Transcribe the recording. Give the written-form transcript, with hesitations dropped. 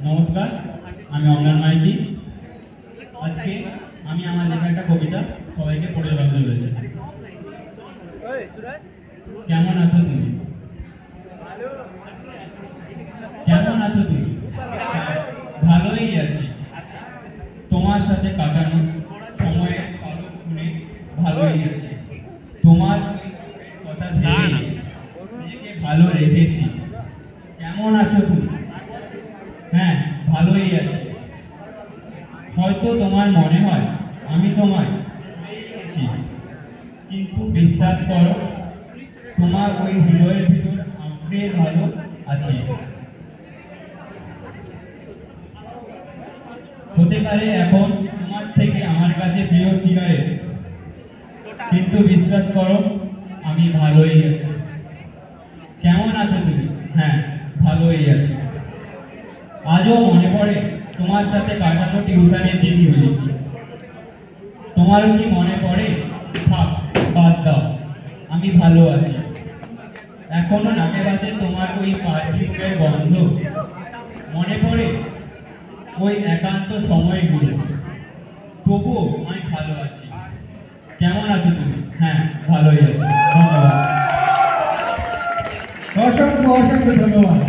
নমস্কার, আমি অমলান মাইতি। আজকে আমি আমার লেখা একটা কবিতা সবাইকে পড়ে শোনাতে চলেছি। কেমন আছো তুমি? কেমন আছো তুমি? ভালোই আছি। তোমার সাথে কাটানো সময়ের পালক শুনে ভালোই আছি। তোমার কথা ভেবে নিজেকে ভালো রেখেছি। কেমন আছো তুমি? হ্যাঁ, ভালোই আছি। হয়তো তোমার মনে হয় আমি তোমায় ভুলেই গেছি, কিন্তু বিশ্বাস করো, তোমার ওই হৃদয়ের ভিতর আঁকড়ে ভালো আছি। হতে পারে এখন তোমার থেকে আমার কাছে প্রিয় সিগারেট, কিন্তু বিশ্বাস করো আমি ভালোই আছি। কেমন আছো তুমি? হ্যাঁ, ভালোই আছি। আজও মনে পড়ে তোমার সাথে কাটানো টিউশনের দিনগুলি। তোমারও কি মনে পড়ে? থাক, বাদ দাও, আমি ভালো আছি। এখনো নাকে বাজে তোমার ওই পারফিউমের গন্ধ। মনে পড়ে ওই একান্ত সময়গুলো। তবুও আমি ভালো আছি। কেমন আছো তুমি? হ্যাঁ, ভালোই আছি। ধন্যবাদ। অসংখ্য অসংখ্য ধন্যবাদ।